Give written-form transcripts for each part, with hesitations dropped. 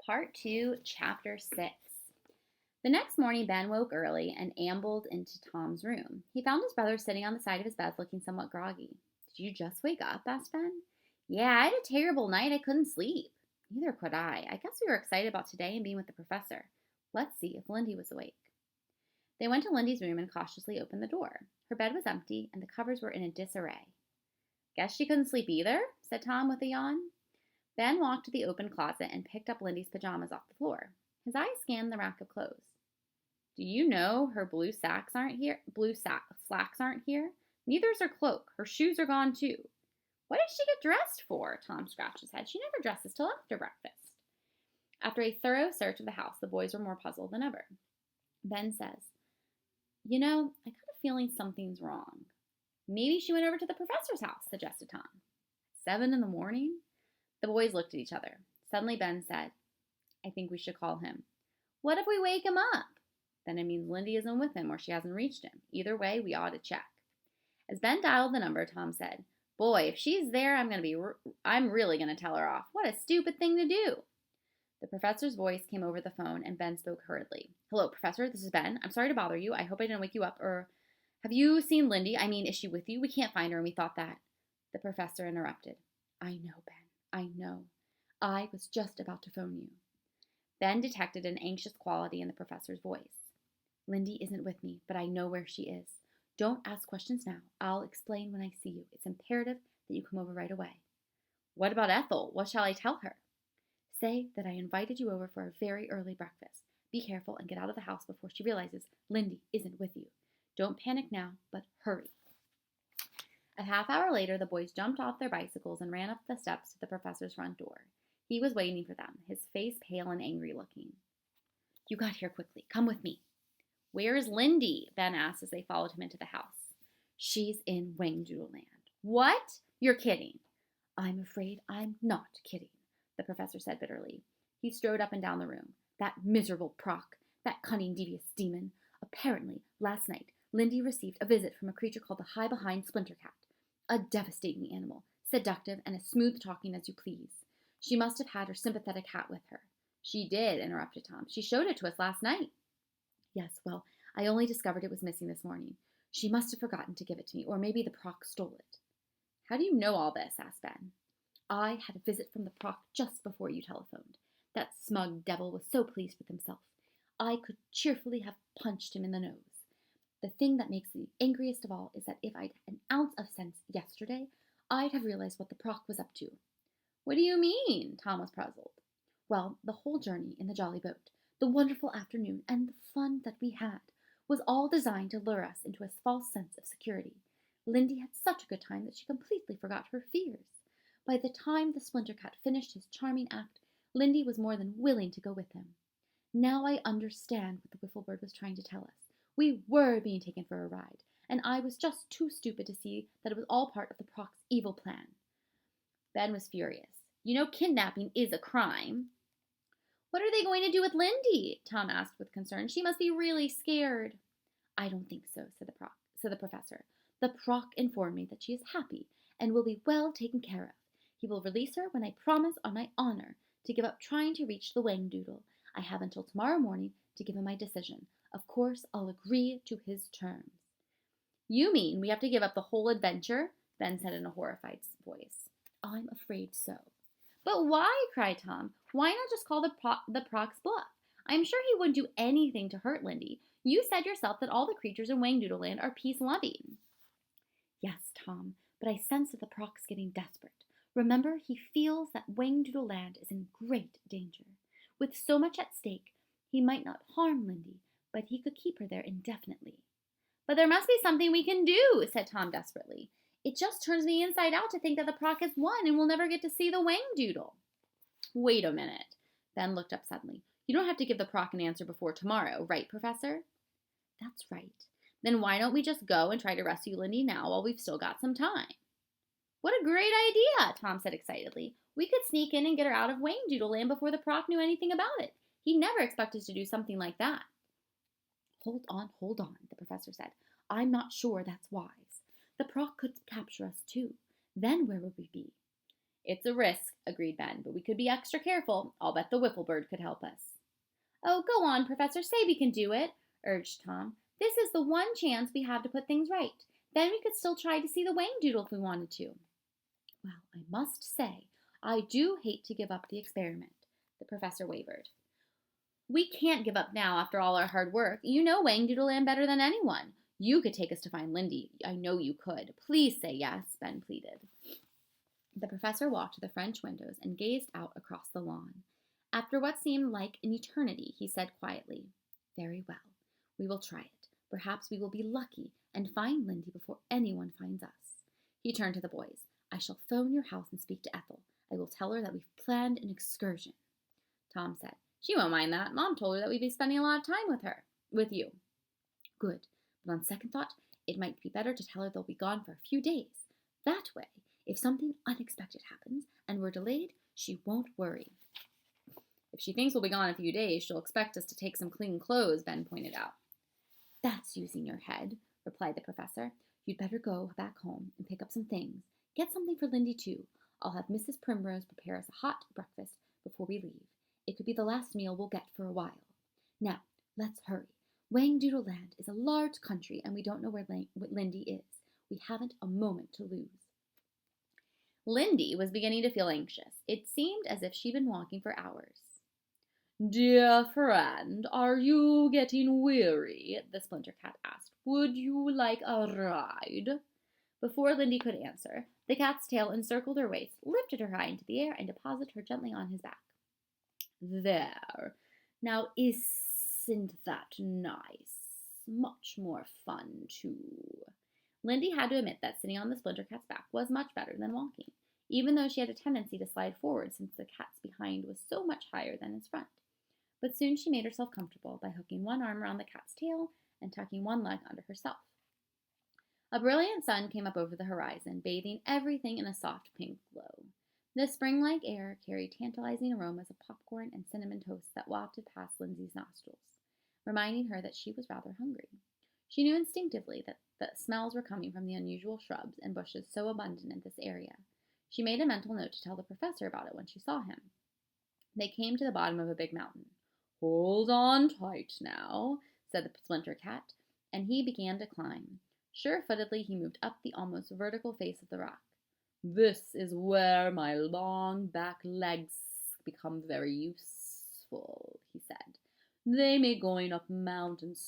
Part 2, Chapter 6. The next morning, Ben woke early and ambled into Tom's room. He found his brother sitting on the side of his bed looking somewhat groggy. "Did you just wake up?" asked Ben. "Yeah, I had a terrible night. I couldn't sleep." "Neither could I. I guess we were excited about today and being with the professor. Let's see if Lindy was awake." They went to Lindy's room and cautiously opened the door. Her bed was empty, and the covers were in a disarray. "Guess she couldn't sleep either," said Tom with a yawn. Ben walked to the open closet and picked up Lindy's pajamas off the floor. His eyes scanned the rack of clothes. "Do you know her blue slacks aren't here? Neither's her cloak. Her shoes are gone too." "What did she get dressed for?" Tom scratched his head. "She never dresses till after breakfast." After a thorough search of the house, the boys were more puzzled than ever. Ben says, I got a feeling something's wrong." "Maybe she went over to the professor's house," suggested Tom. 7 in the morning? The boys looked at each other. Suddenly Ben said, "I think we should call him." "What if we wake him up?" "Then it means Lindy isn't with him or she hasn't reached him. Either way, we ought to check." As Ben dialed the number, Tom said, "Boy, if she's there, I'm really going to tell her off. What a stupid thing to do." The professor's voice came over the phone and Ben spoke hurriedly. "Hello, Professor, this is Ben. I'm sorry to bother you. I hope I didn't wake you up. Or have you seen Lindy? I mean, is she with you? We can't find her and we thought that." The professor interrupted. "I know, Ben. I know. I was just about to phone you." Ben detected an anxious quality in the professor's voice. "Lindy isn't with me, but I know where she is. Don't ask questions now. I'll explain when I see you. It's imperative that you come over right away." "What about Ethel? What shall I tell her?" "Say that I invited you over for a very early breakfast. Be careful and get out of the house before she realizes Lindy isn't with you. Don't panic now, but hurry." A half hour later, the boys jumped off their bicycles and ran up the steps to the professor's front door. He was waiting for them, his face pale and angry looking. "You got here quickly. Come with me." "Where's Lindy?" Ben asked as they followed him into the house. "She's in Wangdoodle Land." "What? You're kidding." "I'm afraid I'm not kidding," the professor said bitterly. He strode up and down the room. "That miserable Proc, that cunning, devious demon. Apparently, last night, Lindy received a visit from a creature called the high-behind splinter cat. A devastating animal, seductive and as smooth-talking as you please. She must have had her sympathetic hat with her." "She did," interrupted Tom. "She showed it to us last night." "Yes, well, I only discovered it was missing this morning. She must have forgotten to give it to me, or maybe the Proc stole it." "How do you know all this?" asked Ben. "I had a visit from the Proc just before you telephoned. That smug devil was so pleased with himself. I could cheerfully have punched him in the nose. The thing that makes me angriest of all is that if I'd had an ounce of sense yesterday, I'd have realized what the Proc was up to." "What do you mean?" Tom was puzzled. "Well, the whole journey in the jolly boat, the wonderful afternoon, and the fun that we had, was all designed to lure us into a false sense of security. Lindy had such a good time that she completely forgot her fears. By the time the splinter cat finished his charming act, Lindy was more than willing to go with him. Now I understand what the Whifflebird was trying to tell us. We were being taken for a ride, and I was just too stupid to see that it was all part of the Proc's evil plan." Ben was furious. Kidnapping is a crime." "What are they going to do with Lindy?" Tom asked with concern. "She must be really scared." "I don't think so," said the professor. "The Proc informed me that she is happy and will be well taken care of. He will release her when I promise on my honor to give up trying to reach the Wangdoodle. I have until tomorrow morning to give him my decision. Of course, I'll agree to his terms." "You mean we have to give up the whole adventure?" Ben said in a horrified voice. "I'm afraid so." "But why?" cried Tom. "Why not just call the Proc's bluff? I'm sure he wouldn't do anything to hurt Lindy. You said yourself that all the creatures in Wangdoodle Land are peace-loving." "Yes, Tom, but I sense that the Proc's getting desperate. Remember, he feels that Wangdoodle Land is in great danger. With so much at stake, he might not harm Lindy, but he could keep her there indefinitely." "But there must be something we can do," said Tom desperately. "It just turns me inside out to think that the Proc has won and we'll never get to see the Wangdoodle." "Wait a minute." Ben looked up suddenly. "You don't have to give the Proc an answer before tomorrow, right, Professor?" "That's right." "Then why don't we just go and try to rescue Lindy now while we've still got some time?" "What a great idea," Tom said excitedly. "We could sneak in and get her out of Wangdoodle Land before the Proc knew anything about it. He'd never expect us to do something like that." Hold on," the professor said. "I'm not sure that's wise. The Proc could capture us too. Then where would we be?" It's a risk, agreed Ben, but we could be extra careful. I'll bet the wiffle bird could help us. Oh, go on, Professor, say we can do it, urged Tom. This is the one chance we have to put things right. Then we could still try to see the Whangdoodle if we wanted to. Well, I must say, I do hate to give up the experiment, the professor wavered. We can't give up now after all our hard work. You know Whangdoodle Land better than anyone. You could take us to find Lindy. I know you could. Please say yes, Ben pleaded. The professor walked to the French windows and gazed out across the lawn. After what seemed like an eternity, he said quietly, Very well. We will try it. Perhaps we will be lucky and find Lindy before anyone finds us. He turned to the boys. I shall phone your house and speak to Ethel. I will tell her that we've planned an excursion. Tom said, She won't mind that. Mom told her that we'd be spending a lot of time with you. Good. But on second thought, it might be better to tell her they'll be gone for a few days. That way, if something unexpected happens and we're delayed, she won't worry. If she thinks we'll be gone a few days, she'll expect us to take some clean clothes, Ben pointed out. That's using your head, replied the professor. You'd better go back home and pick up some things. Get something for Lindy, too. I'll have Mrs. Primrose prepare us a hot breakfast before we leave. It could be the last meal we'll get for a while. Now, let's hurry. Whangdoodle Land is a large country, and we don't know where Lindy is. We haven't a moment to lose. Lindy was beginning to feel anxious. It seemed as if she'd been walking for hours. Dear friend, are you getting weary? The Splinter Cat asked. Would you like a ride? Before Lindy could answer, the cat's tail encircled her waist, lifted her high into the air, and deposited her gently on his back. There. Now isn't that nice? Much more fun, too. Lindy had to admit that sitting on the Splinter Cat's back was much better than walking, even though she had a tendency to slide forward since the cat's behind was so much higher than its front. But soon she made herself comfortable by hooking one arm around the cat's tail and tucking one leg under herself. A brilliant sun came up over the horizon, bathing everything in a soft pink glow. The spring-like air carried tantalizing aromas of popcorn and cinnamon toast that wafted past Lindsay's nostrils, reminding her that she was rather hungry. She knew instinctively that the smells were coming from the unusual shrubs and bushes so abundant in this area. She made a mental note to tell the professor about it when she saw him. They came to the bottom of a big mountain. Hold on tight now, said the Splinter Cat, and he began to climb. Sure-footedly, he moved up the almost vertical face of the rock. This is where my long back legs become very useful, he said. They make going up mountains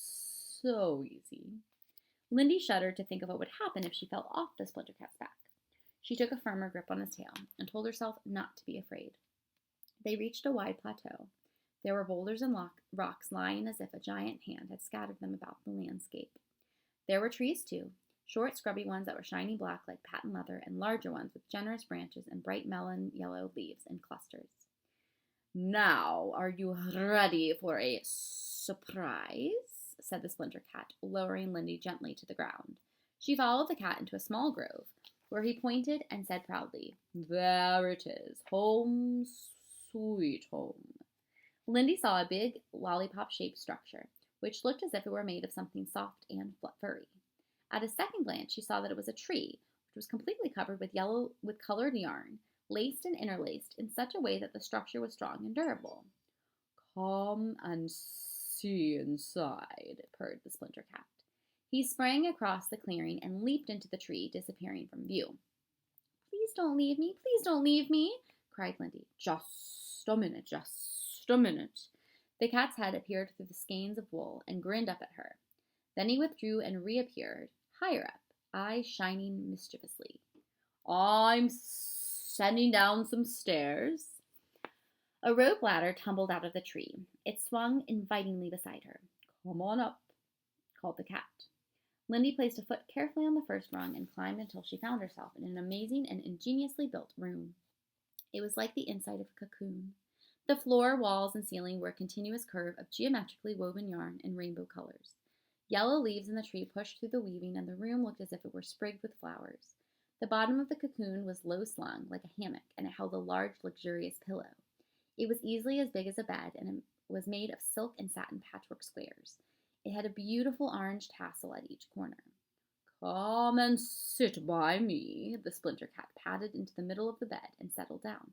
so easy. Lindy shuddered to think of what would happen if she fell off the Splinter Cat's back. She took a firmer grip on his tail and told herself not to be afraid. They reached a wide plateau. There were boulders and rocks lying as if a giant hand had scattered them about the landscape. There were trees, too, short, scrubby ones that were shiny black like patent leather, and larger ones with generous branches and bright melon yellow leaves in clusters. Now, are you ready for a surprise? Said the Splinter Cat, lowering Lindy gently to the ground. She followed the cat into a small grove, where he pointed and said proudly, There it is, home, sweet home. Lindy saw a big lollipop-shaped structure, which looked as if it were made of something soft and furry. At a second glance, she saw that it was a tree, which was completely covered with colored yarn, laced and interlaced in such a way that the structure was strong and durable. Come and see inside, purred the Splinter Cat. He sprang across the clearing and leaped into the tree, disappearing from view. Please don't leave me, cried Lindy. Just a minute. The cat's head appeared through the skeins of wool and grinned up at her. Then he withdrew and reappeared, higher up, eyes shining mischievously. I'm sending down some stairs. A rope ladder tumbled out of the tree. It swung invitingly beside her. Come on up, called the cat. Lindy placed a foot carefully on the first rung and climbed until she found herself in an amazing and ingeniously built room. It was like the inside of a cocoon. The floor, walls, and ceiling were a continuous curve of geometrically woven yarn in rainbow colors. Yellow leaves in the tree pushed through the weaving, and the room looked as if it were sprigged with flowers. The bottom of the cocoon was low slung, like a hammock, and it held a large, luxurious pillow. It was easily as big as a bed, and it was made of silk and satin patchwork squares. It had a beautiful orange tassel at each corner. Come and sit by me. The Splinter Cat padded into the middle of the bed and settled down.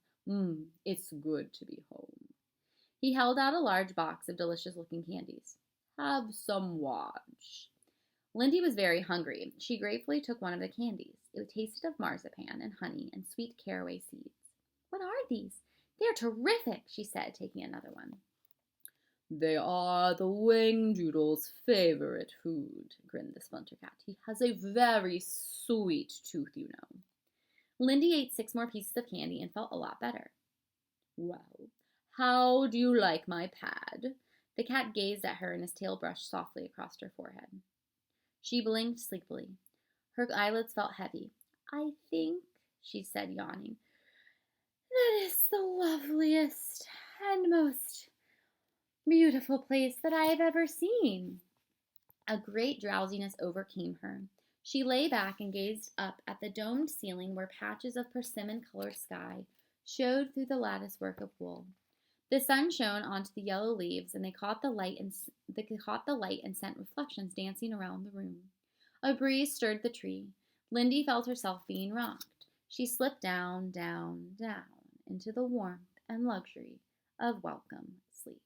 It's good to be home. He held out a large box of delicious-looking candies. Have some watch. Lindy was very hungry. She gratefully took one of the candies. It tasted of marzipan and honey and sweet caraway seeds. What are these? They're terrific, she said, taking another one. They are the Whangdoodle's favorite food, grinned the Splinter Cat. He has a very sweet tooth, you know. Lindy ate 6 more pieces of candy and felt a lot better. Well, how do you like my pad? The cat gazed at her and his tail brushed softly across her forehead. She blinked sleepily. Her eyelids felt heavy. I think, she said, yawning, that is the loveliest and most beautiful place that I have ever seen. A great drowsiness overcame her. She lay back and gazed up at the domed ceiling where patches of persimmon-colored sky showed through the lattice-work of wool. The sun shone onto the yellow leaves, and they caught the light and sent reflections dancing around the room. A breeze stirred the tree. Lindy felt herself being rocked. She slipped down, down, down into the warmth and luxury of welcome sleep.